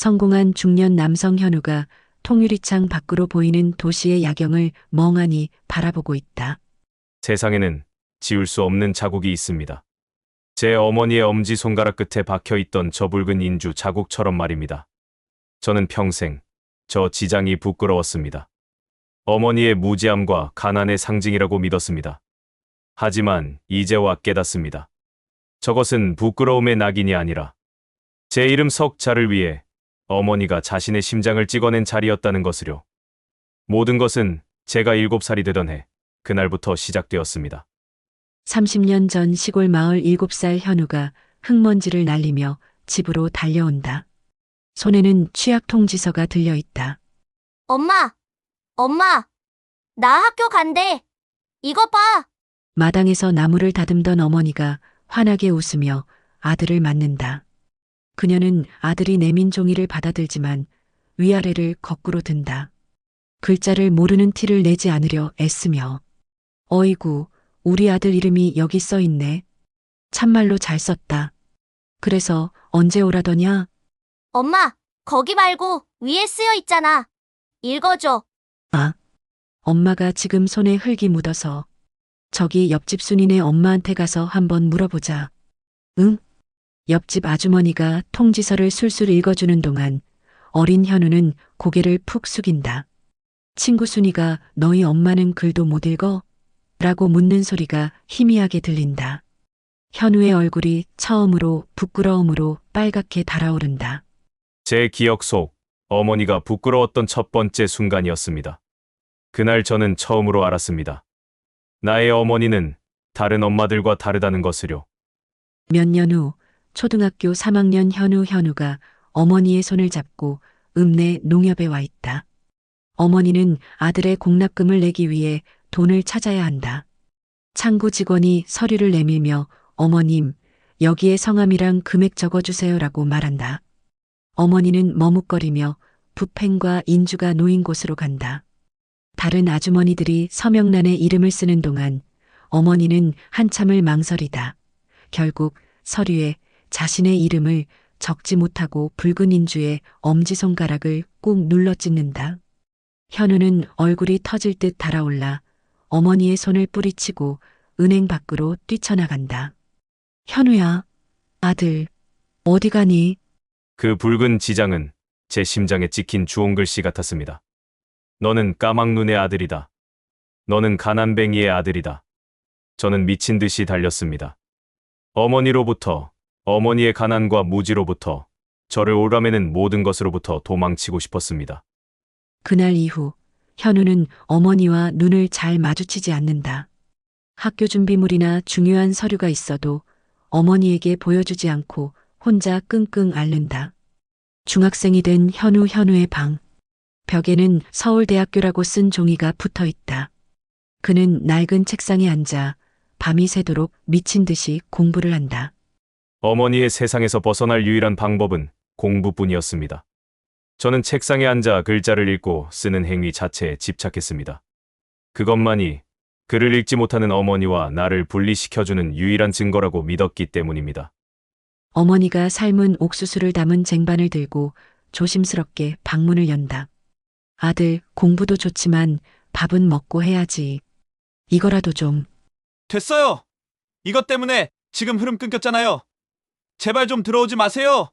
성공한 중년 남성 현우가 통유리창 밖으로 보이는 도시의 야경을 멍하니 바라보고 있다. 세상에는 지울 수 없는 자국이 있습니다. 제 어머니의 엄지손가락 끝에 박혀 있던 저 붉은 인주 자국처럼 말입니다. 저는 평생 저 지장이 부끄러웠습니다. 어머니의 무지함과 가난의 상징이라고 믿었습니다. 하지만 이제와 깨닫습니다. 저것은 부끄러움의 낙인이 아니라 제 이름 석자를 위해 어머니가 자신의 심장을 찍어낸 자리였다는 것을요. 모든 것은 제가 7살이 되던 해 그날부터 시작되었습니다. 30년 전 시골 마을 7살 현우가 흙먼지를 날리며 집으로 달려온다. 손에는 취약 통지서가 들려 있다. 엄마, 엄마, 나 학교 간대. 이거 봐. 마당에서 나무를 다듬던 어머니가 환하게 웃으며 아들을 맞는다. 그녀는 아들이 내민 종이를 받아들지만 위아래를 거꾸로 든다. 글자를 모르는 티를 내지 않으려 애쓰며 어이구, 우리 아들 이름이 여기 써 있네. 참말로 잘 썼다. 그래서 언제 오라더냐? 엄마, 거기 말고 위에 쓰여 있잖아. 읽어줘. 아, 엄마가 지금 손에 흙이 묻어서 저기 옆집 순이네 엄마한테 가서 한번 물어보자. 응? 옆집 아주머니가 통지서를 술술 읽어주는 동안 어린 현우는 고개를 푹 숙인다. 친구 순이가 너희 엄마는 글도 못 읽어? 라고 묻는 소리가 희미하게 들린다. 현우의 얼굴이 처음으로 부끄러움으로 빨갛게 달아오른다. 제 기억 속 어머니가 부끄러웠던 첫 번째 순간이었습니다. 그날 저는 처음으로 알았습니다. 나의 어머니는 다른 엄마들과 다르다는 것을요. 몇 년 후 초등학교 3학년 현우가 어머니의 손을 잡고 읍내 농협에 와 있다. 어머니는 아들의 공납금을 내기 위해 돈을 찾아야 한다. 창구 직원이 서류를 내밀며 어머님, 여기에 성함이랑 금액 적어주세요라고 말한다. 어머니는 머뭇거리며 부펜과 인주가 놓인 곳으로 간다. 다른 아주머니들이 서명란에 이름을 쓰는 동안 어머니는 한참을 망설이다. 결국 서류에 자신의 이름을 적지 못하고 붉은 인주에 엄지손가락을 꾹 눌러 찍는다. 현우는 얼굴이 터질 듯 달아올라 어머니의 손을 뿌리치고 은행 밖으로 뛰쳐나간다. 현우야, 아들, 어디 가니? 그 붉은 지장은 제 심장에 찍힌 주홍글씨 같았습니다. 너는 까막눈의 아들이다. 너는 가난뱅이의 아들이다. 저는 미친 듯이 달렸습니다. 어머니로부터, 어머니의 가난과 무지로부터, 저를 오라매는 모든 것으로부터 도망치고 싶었습니다. 그날 이후 현우는 어머니와 눈을 잘 마주치지 않는다. 학교 준비물이나 중요한 서류가 있어도 어머니에게 보여주지 않고 혼자 끙끙 앓는다. 중학생이 된 현우의 방. 벽에는 서울대학교라고 쓴 종이가 붙어 있다. 그는 낡은 책상에 앉아 밤이 새도록 미친 듯이 공부를 한다. 어머니의 세상에서 벗어날 유일한 방법은 공부뿐이었습니다. 저는 책상에 앉아 글자를 읽고 쓰는 행위 자체에 집착했습니다. 그것만이 글을 읽지 못하는 어머니와 나를 분리시켜주는 유일한 증거라고 믿었기 때문입니다. 어머니가 삶은 옥수수를 담은 쟁반을 들고 조심스럽게 방문을 연다. 아들, 공부도 좋지만 밥은 먹고 해야지. 이거라도 좀. 됐어요. 이것 때문에 지금 흐름 끊겼잖아요. 제발 좀 들어오지 마세요.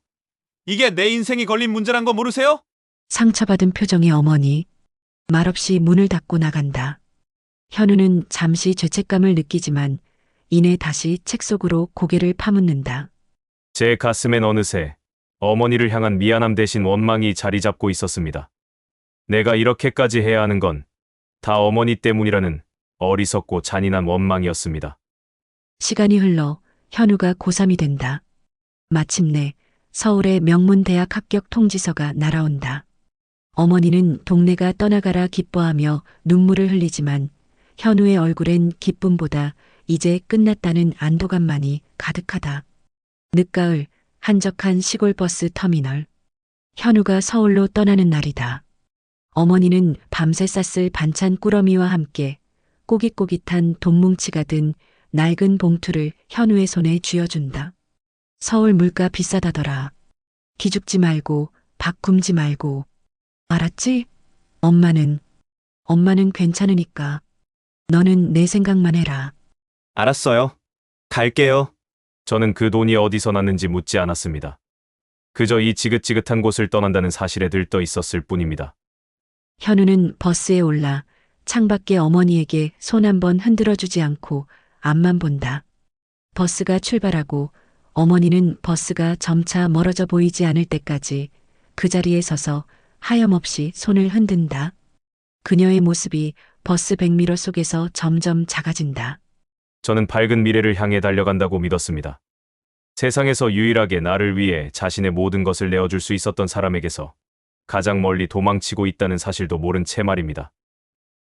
이게 내 인생이 걸린 문제란 거 모르세요? 상처받은 표정의 어머니. 말없이 문을 닫고 나간다. 현우는 잠시 죄책감을 느끼지만 이내 다시 책 속으로 고개를 파묻는다. 제 가슴엔 어느새 어머니를 향한 미안함 대신 원망이 자리 잡고 있었습니다. 내가 이렇게까지 해야 하는 건 다 어머니 때문이라는 어리석고 잔인한 원망이었습니다. 시간이 흘러 현우가 고3이 된다. 마침내 서울의 명문대학 합격 통지서가 날아온다. 어머니는 동네가 떠나가라 기뻐하며 눈물을 흘리지만 현우의 얼굴엔 기쁨보다 이제 끝났다는 안도감만이 가득하다. 늦가을 한적한 시골버스 터미널. 현우가 서울로 떠나는 날이다. 어머니는 밤새 쌌을 반찬 꾸러미와 함께 꼬깃꼬깃한 돈뭉치가 든 낡은 봉투를 현우의 손에 쥐어준다. 서울 물가 비싸다더라. 기죽지 말고 박 굶지 말고. 알았지? 엄마는 괜찮으니까. 너는 내 생각만 해라. 알았어요. 갈게요. 저는 그 돈이 어디서 났는지 묻지 않았습니다. 그저 이 지긋지긋한 곳을 떠난다는 사실에 들떠 있었을 뿐입니다. 현우는 버스에 올라 창밖에 어머니에게 손 한 번 흔들어주지 않고 앞만 본다. 버스가 출발하고 어머니는 버스가 점차 멀어져 보이지 않을 때까지 그 자리에 서서 하염없이 손을 흔든다. 그녀의 모습이 버스 백미러 속에서 점점 작아진다. 저는 밝은 미래를 향해 달려간다고 믿었습니다. 세상에서 유일하게 나를 위해 자신의 모든 것을 내어줄 수 있었던 사람에게서 가장 멀리 도망치고 있다는 사실도 모른 채 말입니다.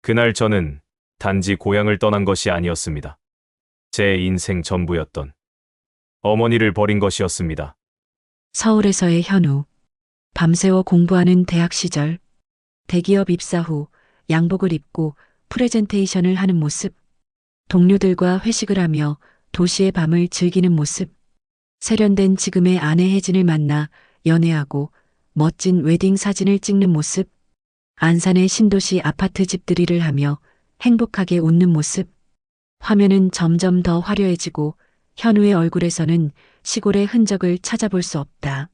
그날 저는 단지 고향을 떠난 것이 아니었습니다. 제 인생 전부였던 어머니를 버린 것이었습니다. 서울에서의 현우. 밤새워 공부하는 대학 시절. 대기업 입사 후 양복을 입고 프레젠테이션을 하는 모습. 동료들과 회식을 하며 도시의 밤을 즐기는 모습. 세련된 지금의 아내 혜진을 만나 연애하고 멋진 웨딩 사진을 찍는 모습. 안산의 신도시 아파트 집들이를 하며 행복하게 웃는 모습. 화면은 점점 더 화려해지고 현우의 얼굴에서는 시골의 흔적을 찾아볼 수 없다.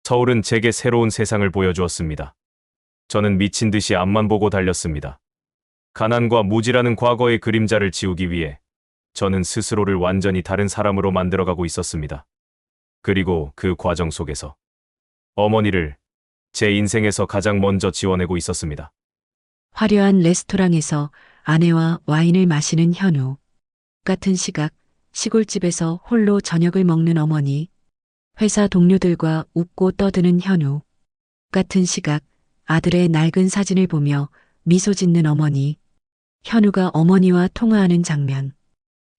서울은 제게 새로운 세상을 보여주었습니다. 저는 미친 듯이 앞만 보고 달렸습니다. 가난과 무지라는 과거의 그림자를 지우기 위해 저는 스스로를 완전히 다른 사람으로 만들어가고 있었습니다. 그리고 그 과정 속에서 어머니를 제 인생에서 가장 먼저 지워내고 있었습니다. 화려한 레스토랑에서 아내와 와인을 마시는 현우. 같은 시각 시골집에서 홀로 저녁을 먹는 어머니. 회사 동료들과 웃고 떠드는 현우. 같은 시각 아들의 낡은 사진을 보며 미소 짓는 어머니. 현우가 어머니와 통화하는 장면.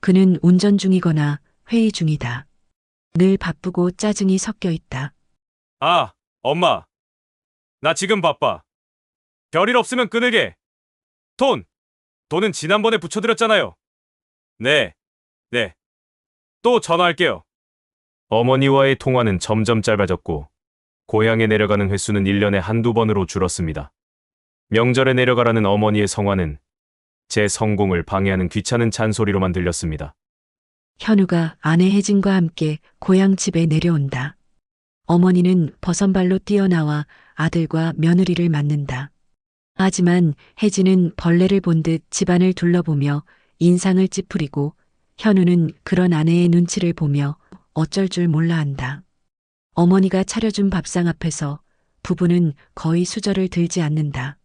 그는 운전 중이거나 회의 중이다. 늘 바쁘고 짜증이 섞여 있다. 아, 엄마. 나 지금 바빠. 별일 없으면 끊을게. 돈은 지난번에 붙여드렸잖아요. 네. 또 전화할게요. 어머니와의 통화는 점점 짧아졌고 고향에 내려가는 횟수는 1년에 한두 번으로 줄었습니다. 명절에 내려가라는 어머니의 성화는 제 성공을 방해하는 귀찮은 잔소리로만 들렸습니다. 현우가 아내 혜진과 함께 고향 집에 내려온다. 어머니는 버선발로 뛰어나와 아들과 며느리를 맞는다. 하지만 혜진은 벌레를 본 듯 집안을 둘러보며 인상을 찌푸리고 현우는 그런 아내의 눈치를 보며 어쩔 줄 몰라 한다. 어머니가 차려준 밥상 앞에서 부부는 거의 수저를 들지 않는다.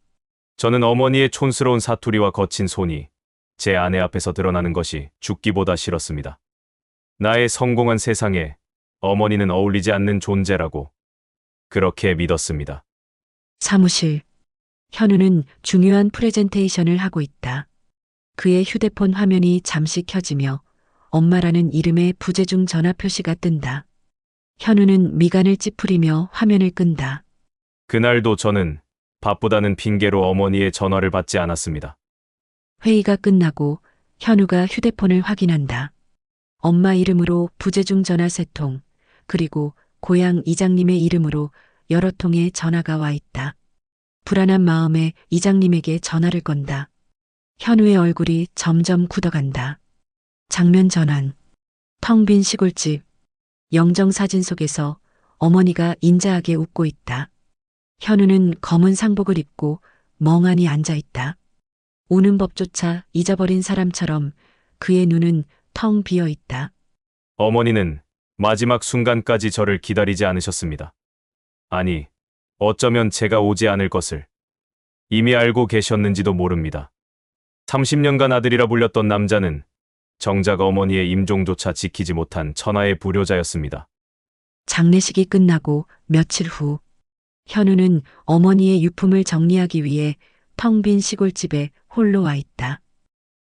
저는 어머니의 촌스러운 사투리와 거친 손이 제 아내 앞에서 드러나는 것이 죽기보다 싫었습니다. 나의 성공한 세상에 어머니는 어울리지 않는 존재라고 그렇게 믿었습니다. 사무실. 현우는 중요한 프레젠테이션을 하고 있다. 그의 휴대폰 화면이 잠시 켜지며 엄마라는 이름의 부재중 전화 표시가 뜬다. 현우는 미간을 찌푸리며 화면을 끈다. 그날도 저는 바쁘다는 핑계로 어머니의 전화를 받지 않았습니다. 회의가 끝나고 현우가 휴대폰을 확인한다. 엄마 이름으로 부재중 전화 3통, 그리고 고향 이장님의 이름으로 여러 통의 전화가 와 있다. 불안한 마음에 이장님에게 전화를 건다. 현우의 얼굴이 점점 굳어간다. 장면 전환. 텅 빈 시골집. 영정사진 속에서 어머니가 인자하게 웃고 있다. 현우는 검은 상복을 입고 멍하니 앉아 있다. 우는 법조차 잊어버린 사람처럼 그의 눈은 텅 비어 있다. 어머니는 마지막 순간까지 저를 기다리지 않으셨습니다. 아니, 어쩌면 제가 오지 않을 것을 이미 알고 계셨는지도 모릅니다. 30년간 아들이라 불렸던 남자는 정작 어머니의 임종조차 지키지 못한 천하의 불효자였습니다. 장례식이 끝나고 며칠 후 현우는 어머니의 유품을 정리하기 위해 텅 빈 시골집에 홀로 와 있다.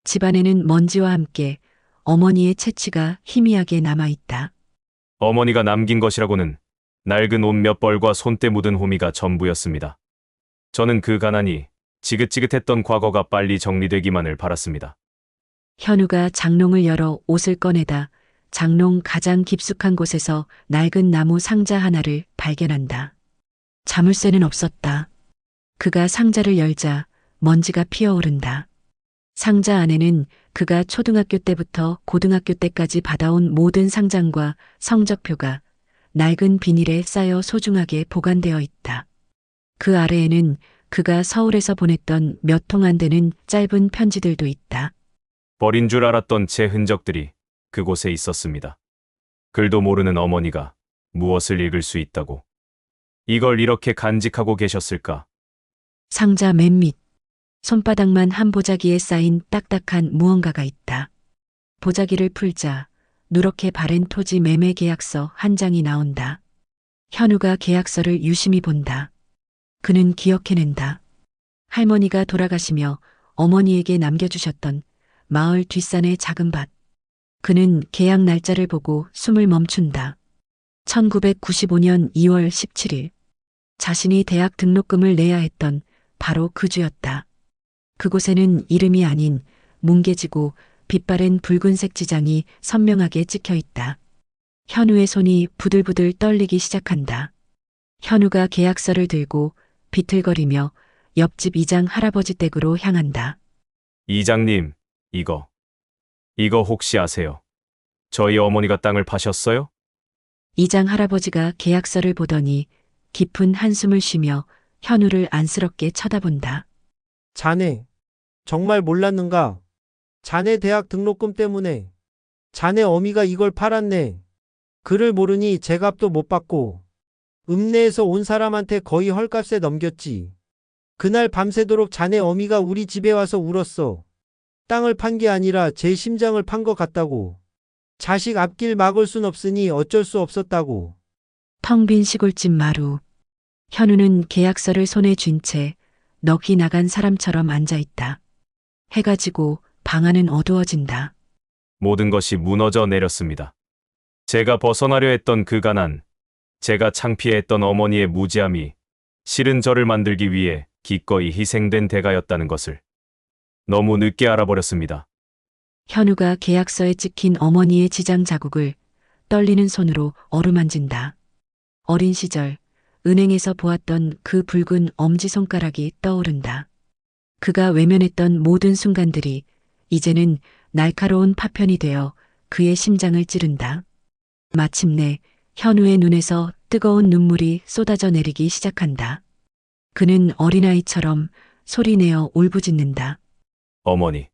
집안에는 먼지와 함께 어머니의 채취가 희미하게 남아 있다. 어머니가 남긴 것이라고는 낡은 옷 몇 벌과 손때 묻은 호미가 전부였습니다. 저는 그 가난이 지긋지긋했던 과거가 빨리 정리되기만을 바랐습니다. 현우가 장롱을 열어 옷을 꺼내다 장롱 가장 깊숙한 곳에서 낡은 나무 상자 하나를 발견한다. 자물쇠는 없었다. 그가 상자를 열자 먼지가 피어오른다. 상자 안에는 그가 초등학교 때부터 고등학교 때까지 받아온 모든 상장과 성적표가 낡은 비닐에 쌓여 소중하게 보관되어 있다. 그 아래에는 그가 서울에서 보냈던 몇 통 안 되는 짧은 편지들도 있다. 버린 줄 알았던 제 흔적들이 그곳에 있었습니다. 글도 모르는 어머니가 무엇을 읽을 수 있다고 이걸 이렇게 간직하고 계셨을까? 상자 맨 밑, 손바닥만 한 보자기에 쌓인 딱딱한 무언가가 있다. 보자기를 풀자 누렇게 바랜 토지 매매 계약서 한 장이 나온다. 현우가 계약서를 유심히 본다. 그는 기억해낸다. 할머니가 돌아가시며 어머니에게 남겨주셨던 마을 뒷산의 작은 밭. 그는 계약 날짜를 보고 숨을 멈춘다. 1995년 2월 17일. 자신이 대학 등록금을 내야 했던 바로 그 주였다. 그곳에는 이름이 아닌 뭉개지고 빛바랜 붉은색 지장이 선명하게 찍혀 있다. 현우의 손이 부들부들 떨리기 시작한다. 현우가 계약서를 들고 비틀거리며 옆집 이장 할아버지 댁으로 향한다. 이장님, 이거 혹시 아세요? 저희 어머니가 땅을 파셨어요? 이장 할아버지가 계약서를 보더니 깊은 한숨을 쉬며 현우를 안쓰럽게 쳐다본다. 자네, 정말 몰랐는가? 자네 대학 등록금 때문에 자네 어미가 이걸 팔았네. 그를 모르니 제값도 못 받고 읍내에서 온 사람한테 거의 헐값에 넘겼지. 그날 밤새도록 자네 어미가 우리 집에 와서 울었어. 땅을 판 게 아니라 제 심장을 판 것 같다고. 자식 앞길 막을 순 없으니 어쩔 수 없었다고. 텅 빈 시골집 마루. 현우는 계약서를 손에 쥔 채 넋이 나간 사람처럼 앉아 있다. 해가 지고 방 안은 어두워진다. 모든 것이 무너져 내렸습니다. 제가 벗어나려 했던 그 가난, 제가 창피했던 어머니의 무지함이 실은 저를 만들기 위해 기꺼이 희생된 대가였다는 것을 너무 늦게 알아버렸습니다. 현우가 계약서에 찍힌 어머니의 지장 자국을 떨리는 손으로 어루만진다. 어린 시절 은행에서 보았던 그 붉은 엄지손가락이 떠오른다. 그가 외면했던 모든 순간들이 이제는 날카로운 파편이 되어 그의 심장을 찌른다. 마침내 현우의 눈에서 뜨거운 눈물이 쏟아져 내리기 시작한다. 그는 어린아이처럼 소리내어 울부짖는다. 어머니,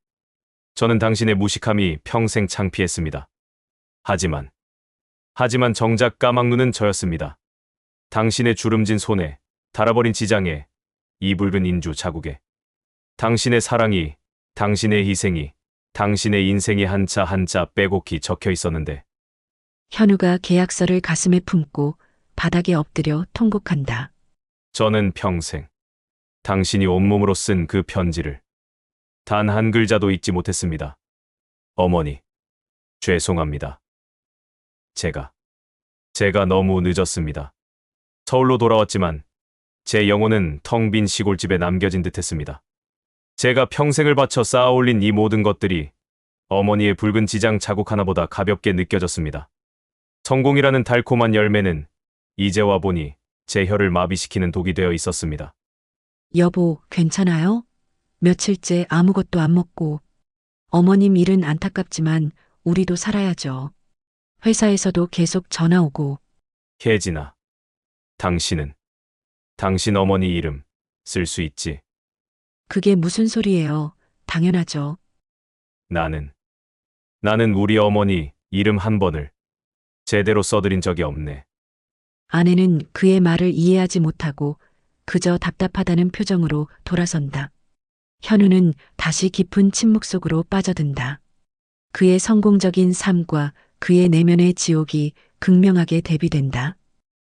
저는 당신의 무식함이 평생 창피했습니다. 하지만 정작 까막눈은 저였습니다. 당신의 주름진 손에, 닳아버린 지장에, 이 붉은 인주 자국에, 당신의 사랑이, 당신의 희생이, 당신의 인생이 한자 한자 빼곡히 적혀 있었는데 현우가 계약서를 가슴에 품고 바닥에 엎드려 통곡한다. 저는 평생 당신이 온몸으로 쓴 그 편지를 단 한 글자도 읽지 못했습니다. 어머니, 죄송합니다. 제가 너무 늦었습니다. 서울로 돌아왔지만 제 영혼은 텅 빈 시골집에 남겨진 듯했습니다. 제가 평생을 바쳐 쌓아올린 이 모든 것들이 어머니의 붉은 지장 자국 하나보다 가볍게 느껴졌습니다. 성공이라는 달콤한 열매는 이제 와 보니 제 혀를 마비시키는 독이 되어 있었습니다. 여보, 괜찮아요? 며칠째 아무것도 안 먹고. 어머님 일은 안타깝지만 우리도 살아야죠. 회사에서도 계속 전화 오고. 혜진아, 당신은 당신 어머니 이름 쓸 수 있지? 그게 무슨 소리예요? 당연하죠. 나는 우리 어머니 이름 한 번을 제대로 써드린 적이 없네. 아내는 그의 말을 이해하지 못하고 그저 답답하다는 표정으로 돌아선다. 현우는 다시 깊은 침묵 속으로 빠져든다. 그의 성공적인 삶과 그의 내면의 지옥이 극명하게 대비된다.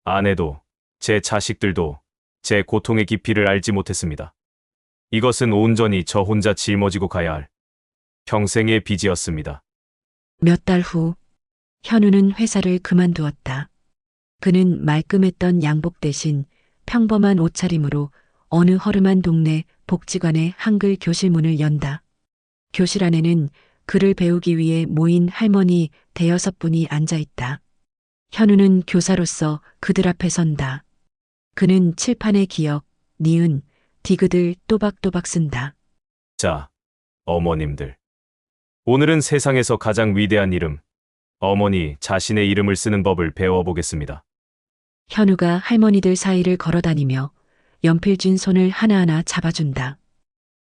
아내도 제 자식들도 제 고통의 깊이를 알지 못했습니다. 이것은 온전히 저 혼자 짊어지고 가야 할 평생의 빚이었습니다. 몇 달 후, 현우는 회사를 그만두었다. 그는 말끔했던 양복 대신 평범한 옷차림으로 어느 허름한 동네 복지관의 한글 교실 문을 연다. 교실 안에는 글을 배우기 위해 모인 할머니 대여섯 분이 앉아 있다. 현우는 교사로서 그들 앞에 선다. 그는 칠판에 기역, 니은, 디귿을 또박또박 쓴다. 자, 어머님들. 오늘은 세상에서 가장 위대한 이름, 어머니 자신의 이름을 쓰는 법을 배워보겠습니다. 현우가 할머니들 사이를 걸어다니며 연필 쥔 손을 하나하나 잡아준다.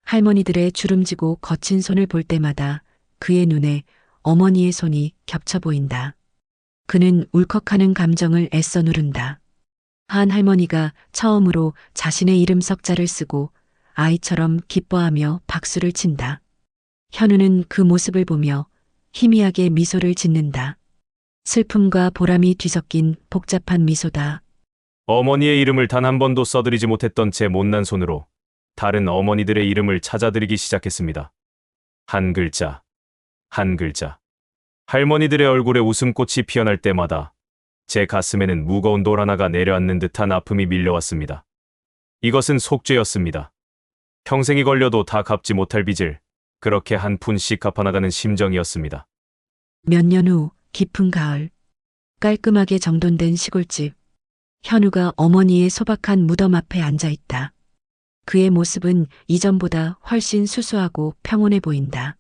할머니들의 주름지고 거친 손을 볼 때마다 그의 눈에 어머니의 손이 겹쳐 보인다. 그는 울컥하는 감정을 애써 누른다. 한 할머니가 처음으로 자신의 이름 석자를 쓰고 아이처럼 기뻐하며 박수를 친다. 현우는 그 모습을 보며 희미하게 미소를 짓는다. 슬픔과 보람이 뒤섞인 복잡한 미소다. 어머니의 이름을 단 한 번도 써드리지 못했던 제 못난 손으로 다른 어머니들의 이름을 찾아드리기 시작했습니다. 한 글자, 한 글자. 할머니들의 얼굴에 웃음꽃이 피어날 때마다 제 가슴에는 무거운 돌 하나가 내려앉는 듯한 아픔이 밀려왔습니다. 이것은 속죄였습니다. 평생이 걸려도 다 갚지 못할 빚을 그렇게 한 푼씩 갚아나가는 심정이었습니다. 몇 년 후 깊은 가을, 깔끔하게 정돈된 시골집. 현우가 어머니의 소박한 무덤 앞에 앉아 있다. 그의 모습은 이전보다 훨씬 수수하고 평온해 보인다.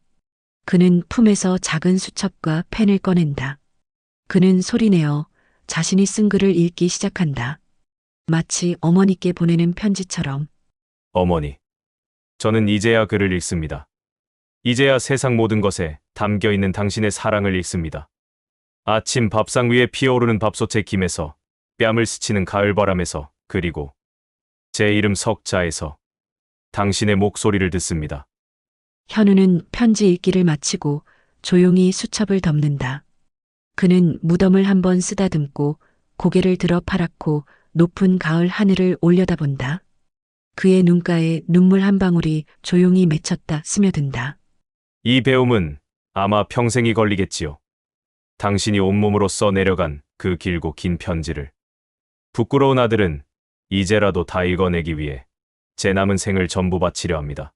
그는 품에서 작은 수첩과 펜을 꺼낸다. 그는 소리내어 자신이 쓴 글을 읽기 시작한다. 마치 어머니께 보내는 편지처럼. 어머니, 저는 이제야 글을 읽습니다. 이제야 세상 모든 것에 담겨 있는 당신의 사랑을 읽습니다. 아침 밥상 위에 피어오르는 밥솥의 김에서, 뺨을 스치는 가을바람에서, 그리고 제 이름 석자에서 당신의 목소리를 듣습니다. 현우는 편지 읽기를 마치고 조용히 수첩을 덮는다. 그는 무덤을 한번 쓰다듬고 고개를 들어 파랗고 높은 가을 하늘을 올려다본다. 그의 눈가에 눈물 한 방울이 조용히 맺혔다 스며든다. 이 배움은 아마 평생이 걸리겠지요. 당신이 온몸으로 써내려간 그 길고 긴 편지를. 부끄러운 아들은 이제라도 다 읽어내기 위해 제 남은 생을 전부 바치려 합니다.